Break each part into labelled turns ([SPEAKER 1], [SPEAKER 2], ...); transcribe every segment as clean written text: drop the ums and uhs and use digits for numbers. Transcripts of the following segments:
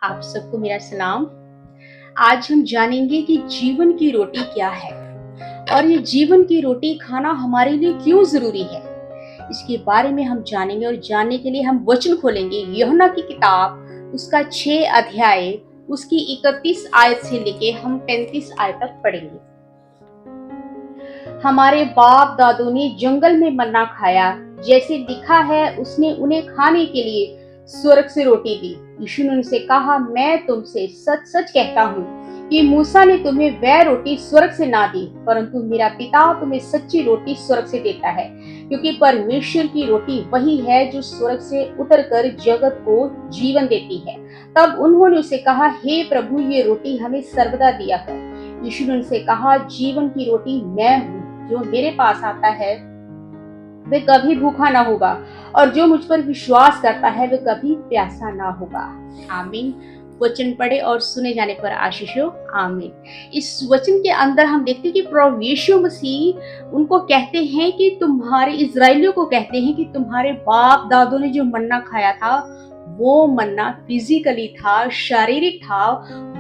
[SPEAKER 1] आप सबको मेरा सलाम। आज हम जानेंगे कि जीवन की रोटी क्या है और ये जीवन की रोटी खाना हमारे लिए क्यों ज़रूरी है। इसके बारे में हम जानेंगे और जानने के लिए हम वचन खोलेंगे यूहन्ना की किताब उसका 6 अध्याय उसकी 31 आयत से लेके हम 35 आयत तक पढ़ेंगे। हमारे बाप दादों ने जंगल में मन्ना खाया, जैसे लिखा है उसने उन्हें खाने के लिए स्वर्ग से रोटी दी। यीशु ने उनसे कहा, मैं तुमसे सच सच कहता हूँ कि मूसा ने तुम्हें वह रोटी स्वर्ग से ना दी, परंतु मेरा पिता तुम्हें सच्ची रोटी स्वर्ग से देता है, क्योंकि परमेश्वर की रोटी वही है जो स्वर्ग से उतरकर जगत को जीवन देती है। तब उन्होंने उसे कहा, हे प्रभु, ये रोटी हमें सर्वदा दिया कर। यीशु ने उनसे कहा, जीवन की रोटी मैं हूँ। जो मेरे पास आता है वे कभी भूखा ना होगा, और जो मुझ पर विश्वास करता है वे कभी प्यासा ना होगा। आमीन। वचन पढ़े और सुने जाने पर आशीष हो। आमीन। इस वचन के अंदर हम देखते हैं कि प्रभु यीशु मसीह उनको कहते हैं कि तुम्हारे इजरायलियों को कहते हैं कि तुम्हारे बाप दादों ने जो मन्ना खाया था वो मन्ना फिजिकली था, शारीरिक था,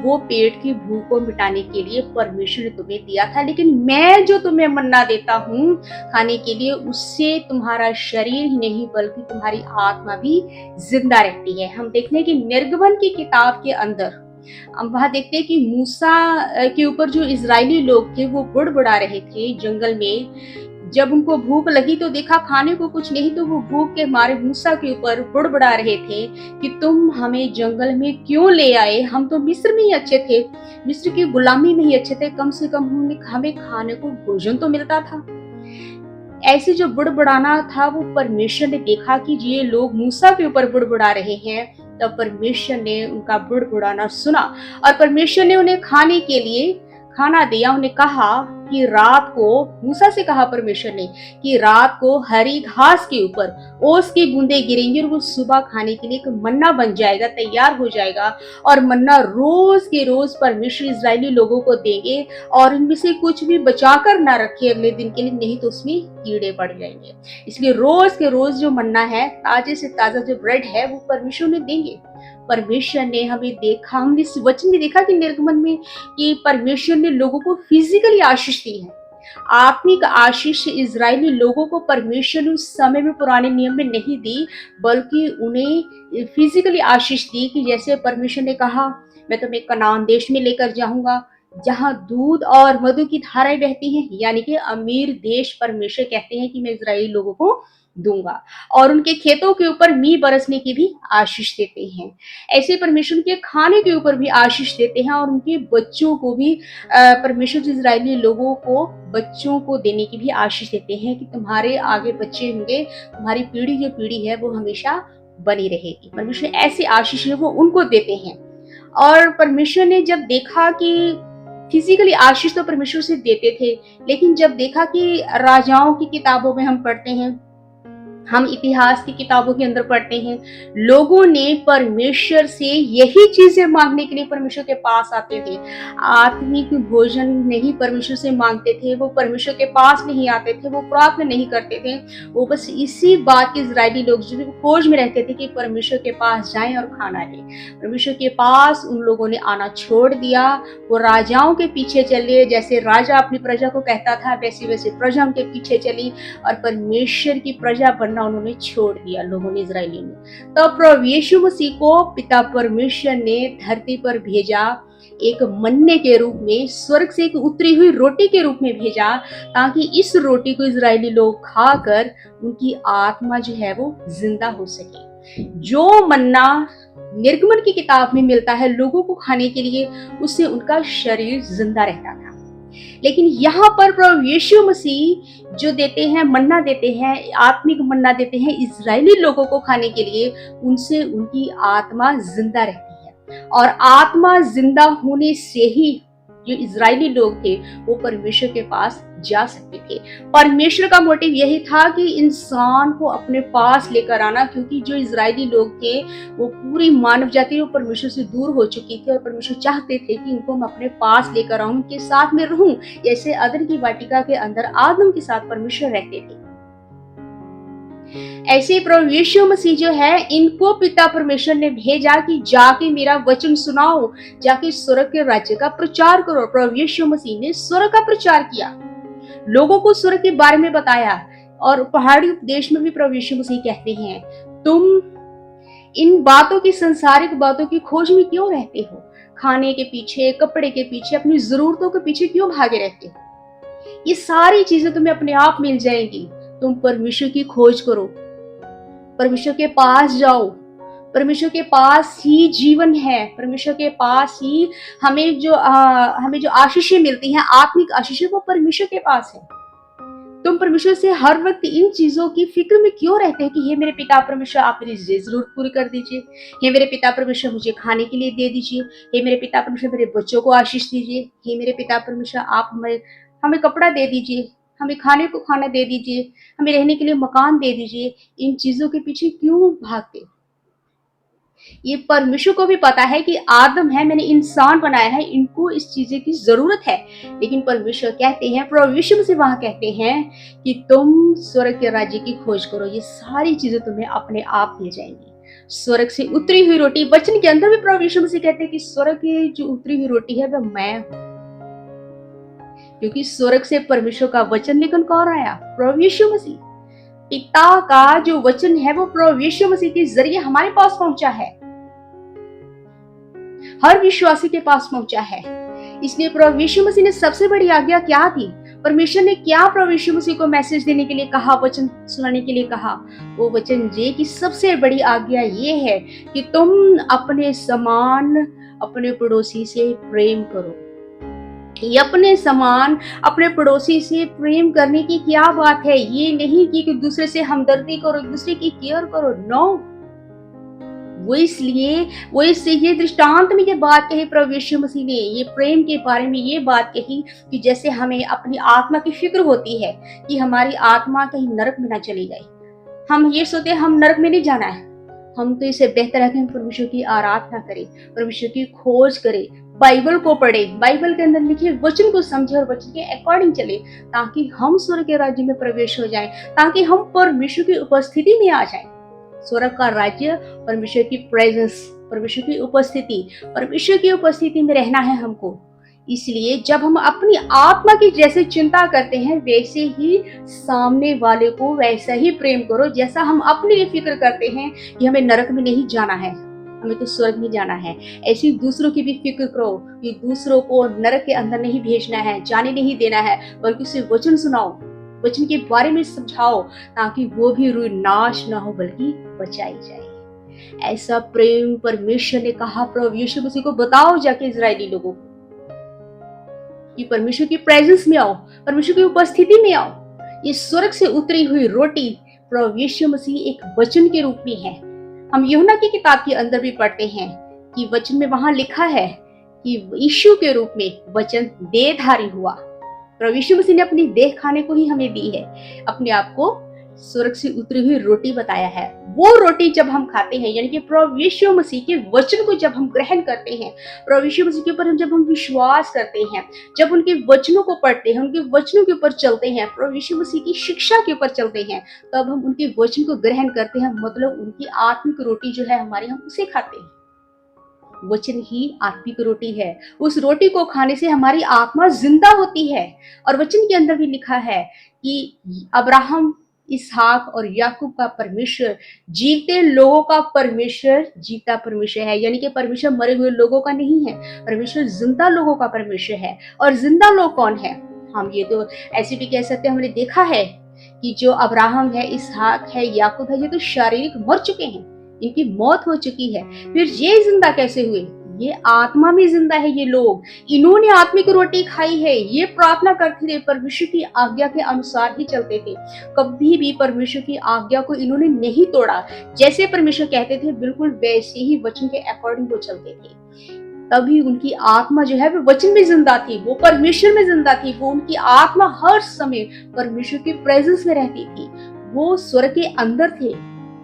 [SPEAKER 1] वो पेट की भूख को मिटाने के लिए परमेश्वर ने तुम्हें दिया था। लेकिन मैं जो तुम्हें मन्ना देता हूँ खाने के लिए, उससे तुम्हारा शरीर ही नहीं बल्कि तुम्हारी आत्मा भी जिंदा रहती है। हम देखते हैं कि निर्गमन की किताब के अंदर हम वहां देखते हैं कि मूसा के ऊपर जो इजरायली लोग थे वो बुड़बुड़ा रहे थे जंगल में। जब उनको भूख लगी तो देखा खाने को कुछ नहीं, तो वो भूख के मारे मूसा के ऊपर बुड़बुड़ा रहे थे कि तुम हमें जंगल में क्यों ले आए, हम तो मिस्र में ही अच्छे थे, मिस्र की गुलामी में ही अच्छे थे, कम से कम हमें खाने को भोजन तो मिलता था। ऐसे जो बुड़बुड़ाना था वो परमेश्वर ने देखा कि ये लोग मूसा के ऊपर बुड़बुड़ा रहे हैं। तब परमेश्वर ने उनका बुड़बुड़ाना सुना और परमेश्वर ने उन्हें खाने के लिए खाना दिया। उन्हें कहा कि रात को, मूसा से कहा परमेश्वर ने कि रात को हरी घास के ऊपर ओस की बूंदें गिरेंगी और वो सुबह खाने के लिए एक मन्ना बन जाएगा, तैयार हो जाएगा। और मन्ना रोज के रोज परमेश्वर इजरायली लोगों को देंगे और इनमें से कुछ भी बचाकर ना रखे अगले दिन के लिए, नहीं तो उसमें कीड़े पड़ जाएंगे। इसलिए रोज के रोज जो मन्ना है, ताजे से ताजा जो ब्रेड है, वो परमेश्वर ने देंगे। परमेश्वर ने हमें देखा, हमने इस वचन में देखा कि निर्गमन में कि परमेश्वर ने लोगों को फिजिकली आशीष दी है। आत्मिक आशीष इजरायली लोगों को परमेश्वर ने उस समय में पुराने नियम में नहीं दी, बल्कि उन्हें फिजिकली आशीष दी कि जैसे परमेश्वर ने कहा, मैं तुम्हें कनान देश में लेकर जाऊंगा जहां दूध और मधु की धाराएं बहती हैं, यानी कि अमीर देश परमेश्वर कहते हैं कि मैं इजरायली लोगों को दूंगा। और उनके खेतों के ऊपर मींह बरसने की भी आशीष देते हैं। ऐसे परमेश्वर के खाने के ऊपर भी आशीष देते हैं और उनके बच्चों को भी परमेश्वर इजरायली लोगों को बच्चों को देने की भी आशीष देते हैं कि तुम्हारे आगे बच्चे होंगे, तुम्हारी पीढ़ी जो पीढ़ी है वो हमेशा बनी रहेगी। परमेश्वर ऐसी आशीष है वो उनको देते हैं। और परमेश्वर ने जब देखा कि फिजिकली आशीष तो परमेश्वर से देते थे, लेकिन जब देखा कि राजाओं की किताबों में हम पढ़ते हैं, हम इतिहास की किताबों के अंदर पढ़ते हैं, लोगों ने परमेश्वर से यही चीजें मांगने के लिए परमेश्वर के पास आते थे। आत्मिक भोजन नहीं परमेश्वर से मांगते थे, वो परमेश्वर के पास नहीं आते थे, वो प्रार्थना नहीं करते थे। वो बस इसी बात के इजरायली लोग जो खोज में रहते थे कि परमेश्वर के पास जाएं और खाना लें। परमेश्वर के पास उन लोगों ने आना छोड़ दिया। वो राजाओं के पीछे चले, जैसे राजा अपनी प्रजा को कहता था वैसे वैसे प्रजा उनके पीछे चली और परमेश्वर की प्रजा बनना उन्होंने छोड़ दिया लोगों ने, इजरायलियों ने। तो प्रभु यीशु मसीह को पिता परमेश्वर ने धरती पर भेजा, एक मन्ने के रूप में, स्वर्ग से एक उतरी हुई रोटी के रूप में भेजा, ताकि इस रोटी को इजरायली लोग खाकर उनकी आत्मा जो है वो जिंदा हो सके। जो मन्ना निर्गमन की किताब में मिलता है लोगों को खाने के लिए, उससे उनका शरीर जिंदा रहता था। लेकिन यहाँ पर प्रभु यीशु मसीह जो देते हैं, मन्ना देते हैं, आत्मिक मन्ना देते हैं इजरायली लोगों को खाने के लिए, उनसे उनकी आत्मा जिंदा रहती है। और आत्मा जिंदा होने से ही जो इजरायली लोग थे वो परमेश्वर के पास जा सकते थे। परमेश्वर का मोटिव यही था कि इंसान को अपने पास लेकर आना, क्योंकि जो इजरायली लोग थे वो पूरी मानव जाति वो परमेश्वर से दूर हो चुकी थी और परमेश्वर चाहते थे कि इनको मैं अपने पास लेकर आऊं, उनके साथ में रहूं, जैसे अदन की वाटिका के अंदर आदम के साथ परमेश्वर रहते थे। ऐसे प्रभु यीशु मसीह जो है, इनको पिता परमेश्वर ने भेजा कि जाके मेरा वचन सुनाओ, जाके स्वर्ग के राज्य का प्रचार करो। प्रभु यीशु मसीह ने स्वर्ग का प्रचार किया, लोगों को स्वर्ग के बारे में बताया। और पहाड़ी उपदेश में भी प्रभु यीशु मसीह कहते हैं, तुम इन बातों की, सांसारिक बातों की खोज में क्यों रहते हो? खाने के पीछे, कपड़े के पीछे, अपनी जरूरतों के पीछे क्यों भागे रहते हो? ये सारी चीजें तुम्हें अपने आप मिल जाएंगी। तुम परमेश्वर की खोज करो, परमेश्वर के पास जाओ। परमेश्वर के पास ही जीवन है, परमेश्वर के पास ही हमें जो आशीषें मिलती हैं, आत्मिक आशीषें, वो परमेश्वर के पास है। तुम परमेश्वर से हर वक्त इन चीजों की फिक्र में क्यों रहते हैं कि हे मेरे पिता परमेश्वर, आप मेरी जरूरत पूरी कर दीजिए, हे मेरे पिता परमेश्वर मुझे खाने के लिए दे दीजिए, हे मेरे पिता परमेश्वर मेरे बच्चों को आशीष दीजिए, हे मेरे पिता परमेश्वर आप हमें कपड़ा दे दीजिए, हमें खाने को खाना दे दीजिए, हमें रहने के लिए मकान दे दीजिए। इन चीजों के पीछे क्यों भागते? ये परमेश्वर को भी पता है कि आदम है, मैंने इंसान बनाया है, इनको इस चीजें की जरूरत है। लेकिन परमेश्वर कहते हैं, प्रभु यीशु से वहां कहते हैं कि तुम स्वर्ग के राज्य की खोज करो, ये सारी चीजें तुम्हें अपने आप मिल जाएंगी। स्वर्ग से उतरी हुई रोटी, वचन के अंदर भी प्रभु यीशु मसीह कहते हैं कि स्वर्ग की जो उतरी हुई रोटी है वह मैं हूं। क्योंकि स्वर्ग से परमेश्वर का वचन लेकर कौन आया? प्रभु यीशु मसीह। पिता का जो वचन है वो प्रभु यीशु मसीह के जरिए हमारे पास पहुंचा है, हर विश्वासी के पास पहुंचा है। इसलिए प्रभु यीशु मसीह ने सबसे बड़ी आज्ञा क्या दी? परमेश्वर ने क्या प्रभु यीशु मसीह को मैसेज देने के लिए कहा, वचन सुनाने के लिए कहा? वो वचन ये कि सबसे बड़ी आज्ञा ये है कि तुम अपने समान अपने पड़ोसी से प्रेम करो। ये अपने समान अपने पड़ोसी से प्रेम करने की क्या बात है? ये नहीं कि दूसरे से हमदर्दी करो, एक दूसरे की केयर करो, नो। वो इससे ये दृष्टांत में ये बात कही प्रभु यीशु मसीह ने, ये प्रेम के बारे में ये बात कही कि जैसे हमें अपनी आत्मा की फिक्र होती है कि हमारी आत्मा कहीं नरक में ना चली जाए। हम ये सोचते हैं हम नरक में नहीं जाना है, हम तो इसे बेहतर है कि हम परमेश्वर की आराधना करें, परमेश्वर की खोज करें, बाइबल को पढ़े, बाइबल के अंदर लिखे वचन को समझे और वचन के अकॉर्डिंग चले, ताकि हम स्वर्ग के राज्य में प्रवेश हो जाएं, ताकि हम परमेश्वर की उपस्थिति में आ जाएं। स्वर्ग का राज्य, परमेश्वर की प्रेजेंस, परमेश्वर की उपस्थिति, परमेश्वर की उपस्थिति में रहना है हमको। इसलिए जब हम अपनी आत्मा की जैसे चिंता करते हैं, वैसे ही सामने वाले को वैसा ही प्रेम करो जैसा हम अपने लिए फिक्र करते हैं कि हमें नरक में नहीं जाना है, हमें तो स्वर्ग में जाना है। ऐसी दूसरों की भी फिक्र करो कि दूसरों को नरक के अंदर नहीं भेजना है, जाने नहीं देना है, बल्कि उसे वचन सुनाओ, वचन के बारे में समझाओ, ताकि वो भी रूह नाश ना हो बल्कि बचाई जाए। ऐसा प्रेम परमेश्वर ने कहा प्रभु यीशु मसीह को, बताओ जाके इजरायली लोगों को कि परमेश्वर की प्रेजेंस में आओ, परमेश्वर की उपस्थिति में आओ। ये स्वर्ग से उतरी हुई रोटी प्रभु यीशु मसीह एक वचन के रूप में है। हम यूहन्ना की किताब के अंदर भी पढ़ते हैं कि वचन में वहां लिखा है कि यीशु के रूप में वचन देहधारी हुआ। प्रभु यीशु मसीह ने अपनी देह खाने को ही हमें दी है, अपने आप को स्वर्ग से उतरी हुई रोटी बताया है। वो रोटी जब हम खाते हैं, यानी कि प्रभु यीशु मसीह के वचन को जब हम ग्रहण करते हैं, प्रभु यीशु मसीह के ऊपर जब हम विश्वास करते हैं, जब उनके वचनों को पढ़ते हैं, उनके वचनों के ऊपर चलते हैं, प्रभु यीशु मसीह की शिक्षा के ऊपर चलते हैं, तब हम उनके वचन को ग्रहण करते हैं। मतलब उनकी आत्मिक रोटी जो है हमारी, हम उसे खाते हैं। वचन ही आत्मिक रोटी है। उस रोटी को खाने से हमारी आत्मा जिंदा होती है। और वचन के अंदर भी लिखा है कि अब्राहम, इसहाक और याकूब का परमेश्वर, जीते लोगों का परमेश्वर, जीता परमेश्वर है। यानी कि परमेश्वर मरे हुए लोगों का नहीं है, परमेश्वर जिंदा लोगों का परमेश्वर है। और जिंदा लोग कौन है? हम ये तो ऐसे भी कह सकते हैं, हमने देखा है कि जो अब्राहम है, इसहाक है, याकूब है, ये तो शारीरिक मर चुके हैं, इनकी मौत हो चुकी है। फिर ये जिंदा कैसे हुए? ये आत्मा में जिंदा है। ये लोग, इन्होंने आत्मिक रोटी खाई है, ये प्रार्थना करते थे, परमेश्वर की आज्ञा के अनुसार ही चलते थे, कभी भी परमेश्वर की आज्ञा को इन्होंने नहीं तोड़ा। जैसे परमेश्वर कहते थे बिल्कुल वैसे ही वचन के अकॉर्डिंग वो चलते थे। तभी उनकी आत्मा जो है वो वचन में जिंदा थी, वो परमेश्वर में जिंदा थी, वो उनकी आत्मा हर समय परमेश्वर की प्रेजेंस में रहती थी, वो स्वर्ग के अंदर थे,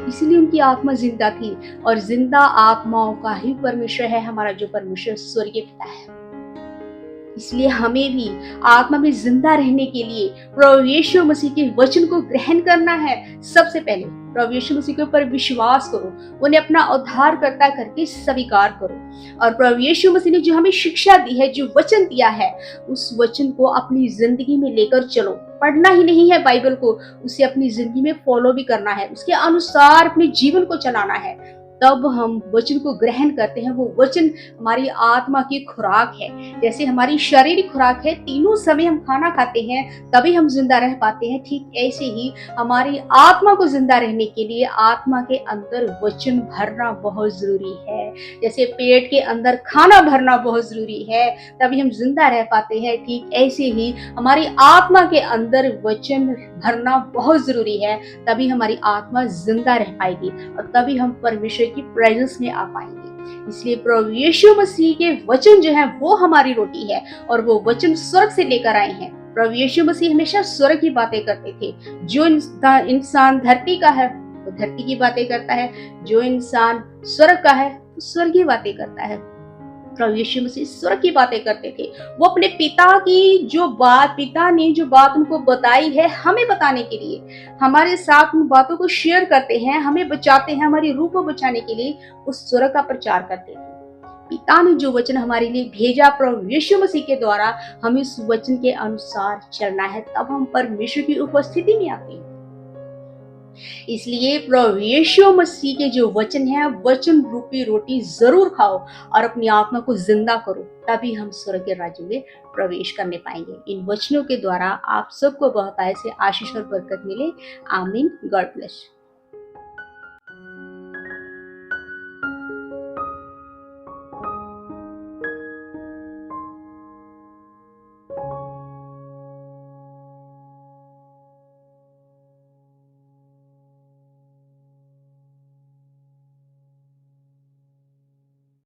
[SPEAKER 1] इसलिए उनकी आत्मा जिंदा थी। और जिंदा आत्माओं का ही परमेश्वर है हमारा जो परमेश्वर स्वर्गीय पिता है। इसलिए हमें भी आत्मा में जिंदा रहने के लिए प्रभु यीशु मसीह के वचन को ग्रहण करना है। सबसे पहले प्रभु यीशु मसीह के ऊपर विश्वास करो, उन्हें अपना उद्धारकर्ता करके स्वीकार करो और प्रभु यीशु मसीह ने जो हमें शिक्षा दी है, जो वचन दिया है, उस वचन को अपनी जिंदगी में लेकर चलो। पढ़ना ही नहीं है बाइबल को, उसे अपनी जिंदगी में फॉलो भी करना है, उसके अनुसार अपने जीवन को चलाना है। तब हम वचन को ग्रहण करते हैं। वो वचन हमारी आत्मा की खुराक है। जैसे हमारी शारीरिक खुराक है, तीनों समय हम खाना खाते हैं तभी हम जिंदा रह पाते हैं, ठीक ऐसे ही हमारी आत्मा को जिंदा रहने के लिए आत्मा के अंदर वचन भरना बहुत जरूरी है। जैसे पेट के अंदर खाना भरना बहुत जरूरी है तभी हम जिंदा रह पाते हैं, ठीक ऐसे ही हमारी आत्मा के अंदर वचन भरना बहुत जरूरी है, तभी हमारी आत्मा जिंदा रह पाएगी और तभी हम परमेश्वर की प्रेजेंस में आ पाएंगे। इसलिए प्रभु यीशु मसीह के वचन जो है वो हमारी रोटी है और वो वचन स्वर्ग से लेकर आए हैं। प्रभु यीशु मसीह हमेशा स्वर्ग की बातें करते थे। जो इंसान धरती का है वो धरती की बातें करता है, जो इंसान स्वर्ग का है वो स्वर्ग की बातें करता है। प्रभु यीशु मसीह स्वर्ग की बातें करते थे। वो अपने पिता ने जो बात उनको बताई है हमें बताने के लिए हमारे साथ उन बातों को शेयर करते हैं, हमें बचाते हैं, हमारी रूह को बचाने के लिए उस स्वर्ग का प्रचार करते थे। पिता ने जो वचन हमारे लिए भेजा प्रभु यीशु मसीह के द्वारा, हमें उस वचन के अनुसार चलना है, तब हम परमेश्वर की उपस्थिति में आते हैं। इसलिए प्रभु यीशु मसीह के जो वचन है, वचन रूपी रोटी जरूर खाओ और अपनी आत्मा को जिंदा करो, तभी हम स्वर्ग के राज्य में प्रवेश करने पाएंगे। इन वचनों के द्वारा आप सबको बहुत ऐसे आशीष और बरकत मिले। आमीन। God bless.